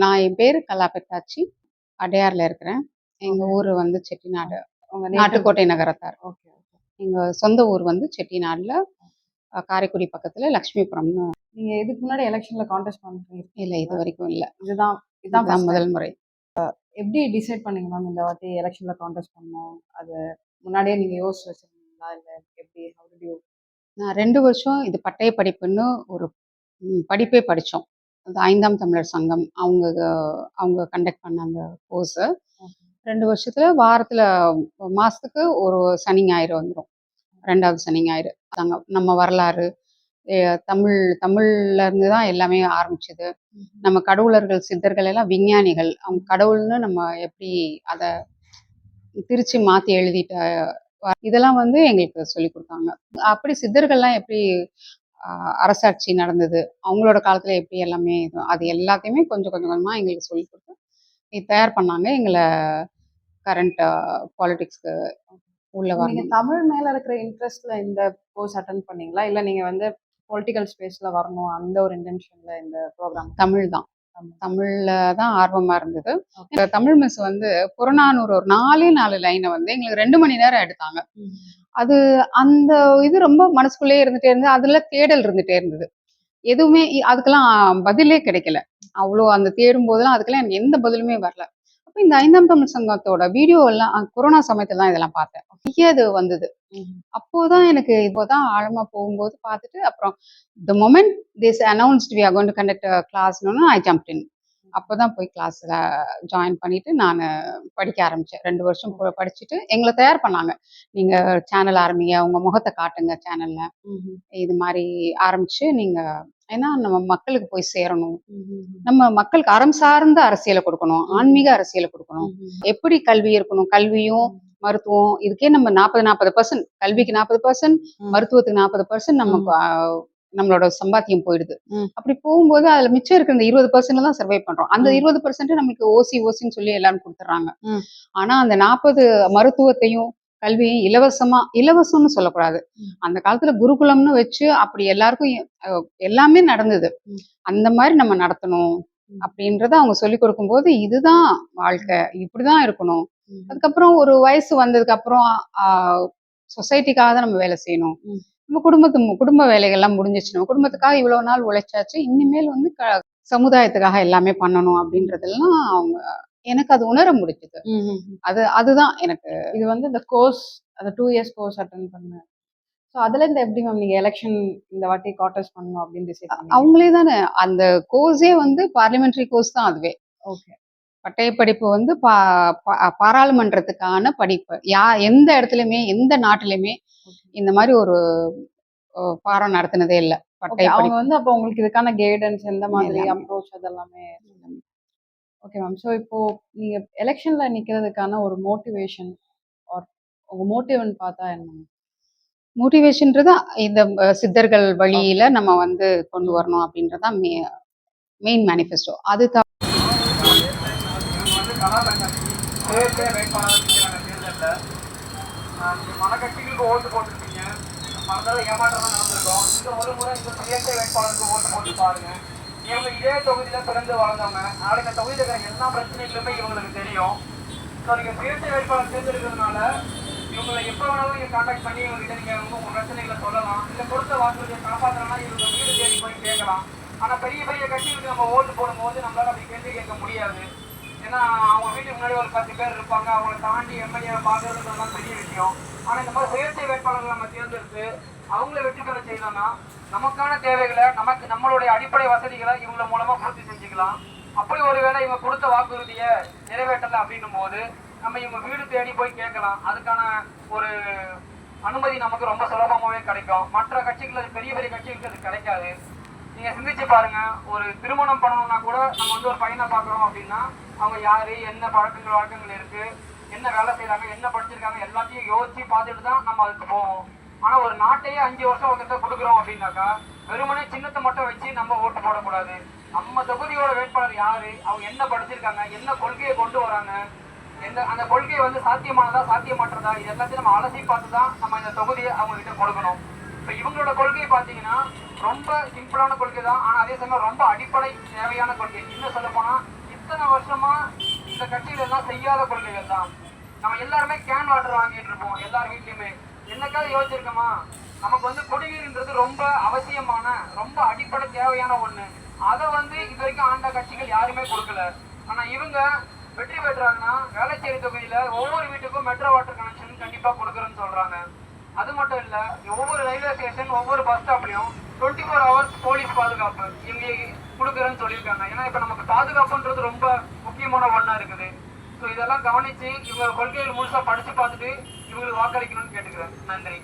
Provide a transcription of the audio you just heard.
நான் என் பேரு கலா பெத்தாச்சி. அடையார்ல இருக்கிறேன். எங்க ஓகே. ஊரு வந்து செட்டிநாடு. உங்க நேட்டிவ் நாட்டுக்கோட்டை நகரத்தார். Okay, okay. எங்க சொந்த ஊர் வந்து செட்டிநாடுல, காரைக்குடி பக்கத்துல லக்ஷ்மிபுரம்னு. நீங்க இதுக்கு முன்னாடி எலக்ஷன்ல கான்டெஸ்ட் இல்ல, பண்ணிருக்கீங்களா? இதுவரைக்கும் இல்ல. இதுதான் இதுதான் ஃபர்ஸ்ட் டைம். முதல் முறை. எப்படி டிசைட் பண்ணீங்க மேம் இந்த வாட்டி எலக்ஷன்ல கான்டெஸ்ட் பண்ணணும்? அது முன்னாடியே நீங்க யோசிச்சு வச்சிருந்தீங்களா? இல்ல எப்படி? ஹவ் டிட் யூ நான் 2 வருஷம் இது பட்டய படிப்புன்னு ஒரு படிப்பே படிச்சோம். அது 5ஆம் தமிழர் சங்கம். அவங்க கண்டக்ட் பண்ண அந்த கோர்ஸு. ஓகே. 2 வருஷத்துல வாரத்துல மாசத்துக்கு ஒரு சனி, ஞாயிறு வந்துரும். 2வது சனி, ஞாயிறு. நம்ம வரலாறு, தமிழ்ல இருந்து தான் எல்லாமே ஆரம்பிச்சது. நம்ம கடவுளர்கள், சித்தர்கள் எல்லாம் விஞ்ஞானிகள். அவங்க கடவுள்னு நம்ம எப்படி அத பிரிச்சு மாத்தி எழுதிட்ட இதெல்லாம் வந்து எங்களுக்கு சொல்லிக் குடுத்தாங்க. அப்படி சித்தர்கள்லாம் எப்படி அரசாட்சி நடந்தது, அவங்களோட காலத்துல எப்படி எல்லாமே அது எல்லாத்தையுமே கொஞ்சம் கொஞ்சமா எங்களுக்கு சொல்லிக் குடுத்து தயார் பண்ணாங்க. எங்கள கரண்ட் பாலிடிக்ஸ்க்கு உள்ள நீங்க வரணும். தமிழ் மேல இருக்கிற இன்ட்ரெஸ்ட்ல இந்த கோர்ஸ் அட்டெண்ட் பண்ணீங்களா? இல்ல நீங்க வந்து பொலிட்டிக்கல் ஸ்பேஸ்ல வரணும் அந்த ஒரு இன்டென்ஷன்ல இந்த ப்ரோகிராம்? தமிழ் தான். தமிழ். தமிழ்ல தான் ஆர்வமா இருந்தது. ஓகே. இந்த தமிழ் மிஸ் வந்து புறநானூறு ஒரு 4 லைன வந்து எங்களுக்கு 2 மணி நேரம் எடுத்தாங்க. அது அந்த இது ரொம்ப மனசுக்குள்ளேயே இருந்துட்டே இருந்தது. அதுல தேடல் இருந்துட்டே இருந்தது. எதுவுமே அதுக்கெல்லாம் பதிலே கிடைக்கல. அவ்ளோ அந்த தேடும்போதெல்லாம் அதுக்கெல்லாம் எனக்கு எந்த பதிலுமே வரல. அப்ப இந்த 5ஆம் தமிழ் சங்கத்தோட வீடியோ எல்லாம் கொரோனா சமயத்துல தான் இதெல்லாம் பார்த்தேன். நிறைய இது வந்தது. அப்போதான் எனக்கு இப்போதான் ஆழமா போகும்போது பார்த்துட்டு அப்புறம் the moment this announced we are going to conduct a class I jumped in. அப்பதான் போய் கிளாஸ்ல ஜாயின் பண்ணிட்டு நான் படிக்க ஆரம்பிச்சேன். 2 வருஷம் படிச்சுட்டு எங்களை தயார் பண்ணாங்க. நீங்க சேனல் ஆரம்பிங்க, உங்க முகத்தை காட்டுங்க சேனல்ல. இது மாதிரி ஆரம்பிச்சு நீங்க ஏன்னா நம்ம மக்களுக்கு போய் சேரணும். நம்ம மக்களுக்கு அறம் சார்ந்த அரசியலை கொடுக்கணும், ஆன்மீக அரசியலை கொடுக்கணும். எப்படி கல்வி இருக்கணும், கல்வியும் மருத்துவம் இதுக்கே நம்ம 40% கல்விக்கு 40%, மருத்துவத்துக்கு 40% நமக்கு நம்மளோட சம்பாத்தியம் போயிடுது. அப்படி போகும்போது அதுல மிச்சம் இருக்கிற இந்த 20% தான் சர்வை பண்றோம். அந்த 20% நமக்கு ஓசின்னு சொல்லி எல்லாரும் கொடுத்துறாங்க. ஆனா அந்த 40 மருத்துவத்தையும் கல்வியும் இலவசம்னு சொல்லக்கூடாது. அந்த காலத்துல குருகுலம்னு வச்சு அப்படி எல்லாருக்கும் எல்லாமே நடந்தது. அந்த மாதிரி நம்ம நடத்தணும் அப்படின்றத அவங்க சொல்லிக் கொடுக்கும்போது இதுதான் வாழ்க்கை, இப்படிதான் இருக்கணும். அதுக்கப்புறம் ஒரு வயசு வந்ததுக்கு அப்புறம் சொசைட்டிக்காக தான் நம்ம வேலை செய்யணும். நம்ம குடும்ப வேலைகள்லாம் முடிஞ்சிச்சு. நம்ம குடும்பத்துக்காக இவ்வளவு நாள் உழைச்சாச்சு, இனிமேல் வந்து சமுதாயத்துக்காக எல்லாமே பண்ணணும் அப்படின்றதெல்லாம் அவங்க எனக்கு அது உணர முடிஞ்சது. அதுதான் எனக்கு இது வந்து இந்த கோர்ஸ் அந்த 2 இயர்ஸ் கோர்ஸ் அட்டெண்ட் பண்ணேன். ஸோ அதுல இருந்து எப்படி மேம் நீங்க எலெக்ஷன் இந்த வாட்டி கான்டெஸ்ட் பண்ணணும் அப்படின்னு டிசைட் பண்ணீங்க? அவங்களே தானே அந்த கோர்ஸே வந்து பார்லிமெண்டரி கோர்ஸ் தான் அதுவே. ஓகே. பட்டய படிப்பு வந்து பாராளுமன்றத்துக்கான படிப்பு. எந்த இடத்துலயுமே எந்த நாட்டிலுமே இந்த மாதிரி ஒரு பாரம் நடத்தினதே இல்லை. பட்டய அவங்க படிப்பு வந்து அப்போ உங்களுக்கு இதுக்கான கைடன்ஸ் எந்த மாதிரி அப்ரோச் அதெல்லாமே. Okay ma'am. ஸோ இப்போ நீங்க எலெக்ஷன்ல நிக்கிறதுக்கான ஒரு மோட்டிவேஷன் ஆர் உங்க மோட்டிவ்னு பார்த்தா என்ன? மோட்டிவேஷன்ன்றது இந்த சித்தர்கள் வழியில நம்ம வந்து கொண்டு வரணும் அப்படின்றதான் மெயின் மேனிஃபெஸ்டோ. அது பல கட்சிகளுக்கு ஓட்டு போட்டுருக்கீங்க, பல தடவை ஏமாற்றம் தான் நடந்திருக்கோம். இந்த ஒரு முறை இந்த சுயேட்சை வேட்பாளருக்கு ஓட்டு போட்டு பாருங்க. இவங்க இதே தொகுதியில பிறந்து வளர்ந்தவங்க. நாளைக்கு இந்த தொகுதியில் இருக்கிற எல்லா பிரச்சனைகளுமே இவங்களுக்கு தெரியும். ஸோ நீங்கள் சுயேட்சை வேட்பாளர் தேர்ந்தெடுக்கிறதுனால இவங்களை எப்போ வேணாலும் நீங்கள் கான்டாக்ட் பண்ணி இவங்ககிட்ட நீங்கள் உங்க பிரச்சனைகளை சொல்லலாம். இல்லை கொடுத்த வாக்குறுதியை காப்பாற்றணும்னா இவங்க வீடு தேடி போய் கேட்கலாம். ஆனால் பெரிய பெரிய கட்சிகளுக்கு நம்ம ஓட்டு போடும்போது நம்மளால அப்படி கேள்வி கேட்க முடியாது. ஏன்னா அவங்க வீட்டுக்கு முன்னாடி ஒரு 10 பேர் இருப்பாங்க, அவங்களை தாண்டி எம்எல்ஏ பார்க்கறதுலாம் பெரிய விஷயம். ஆனால் இந்த மாதிரி சுயேட்சை வேட்பாளர்கள் நம்ம தேர்ந்தெடுத்து அவங்கள வெற்றி பெற செய்யலாம்னா நமக்கான தேவைகளை நம்மளுடைய அடிப்படை வசதிகளை இவங்க மூலமா பூர்த்தி செஞ்சுக்கலாம். அப்படி ஒருவேளை இவங்க கொடுத்த வாக்குறுதியை நிறைவேற்றலை அப்படின்னும் போது நம்ம இவங்க வீடு தேடி போய் கேட்கலாம். அதுக்கான ஒரு அனுமதி நமக்கு ரொம்ப சுலபமாகவே கிடைக்கும். மற்ற கட்சிகள் பெரிய பெரிய கட்சிகளுக்கு அது கிடைக்காது. நீங்க சிந்திச்சு பாருங்க, ஒரு திருமணம் பண்ணணும்னா கூட நம்ம வந்து ஒரு பையனை பார்க்குறோம் அப்படின்னா அவங்க யாரு, என்ன வழக்கங்கள் இருக்கு, என்ன வேலை செய்யறாங்க, என்ன படிச்சிருக்காங்க, எல்லாத்தையும் யோசிச்சு பார்த்துட்டு தான் நம்ம அதுக்கு போவோம். ஆனா ஒரு நாட்டையே 5 வருஷம் ஒருத்தர் கொடுக்குறோம் அப்படின்னாக்கா வெறுமனே சின்னத்தை மட்டும் வச்சு நம்ம ஓட்டு போடக்கூடாது. நம்ம தொகுதியோட வேட்பாளர் யாரு, அவங்க என்ன படிச்சிருக்காங்க, என்ன கொள்கையை கொண்டு வராங்க, அந்த கொள்கையை வந்து சாத்தியமானதா சாத்தியமாற்றதா, இது எல்லாத்தையும் நம்ம அலசி பார்த்து தான் நம்ம இந்த தொகுதியை அவங்க கிட்ட கொடுக்கணும். இப்போ இவங்களோட கொள்கை பார்த்தீங்கன்னா ரொம்ப சிம்பிளான கொள்கை தான், ஆனால் அதே சமயம் ரொம்ப அடிப்படை தேவையான கொள்கை. இன்னும் சொல்ல போனா இத்தனை வருஷமா இந்த கட்சியில எல்லாம் செய்யாத கொள்கைகள் தான். நம்ம எல்லாருமே கேன் வாட்டர் வாங்கிட்டு இருப்போம் எல்லார் வீட்லயுமே. என்னைக்காவது யோசிச்சிருக்கோமா நமக்கு வந்து குடிநீர்ன்றது ரொம்ப அவசியமான ரொம்ப அடிப்படை தேவையான ஒண்ணு. அதை வந்து இது வரைக்கும் ஆண்ட கட்சிகள் யாருமே கொடுக்கல. ஆனா இவங்க வெற்றி பெற்றாங்கன்னா வேளச்சேரி தொகுதியில ஒவ்வொரு வீட்டுக்கும் மெட்ரோ வாட்டர் கனெக்ஷன் கண்டிப்பா கொடுக்குறேன்னு சொல்றாங்க. அது மட்டும் இல்ல, ஒவ்வொரு ரயில்வே ஸ்டேஷன் ஒவ்வொரு பஸ் ஸ்டாப்லயும் 24 hours போலீஸ் பாதுகாப்பு இவங்க கொடுக்குறேன்னு சொல்லியிருக்காங்க. ஏன்னா இப்ப நமக்கு பாதுகாப்புன்றது ரொம்ப முக்கியமான ஒண்ணா இருக்குது. ஸோ இதெல்லாம் கவனிச்சு இவங்க கொள்கைகள் முழுசா படிச்சு பார்த்துட்டு இவங்களுக்கு வாக்களிக்கணும்னு கேட்டுக்கிறேன். நன்றி.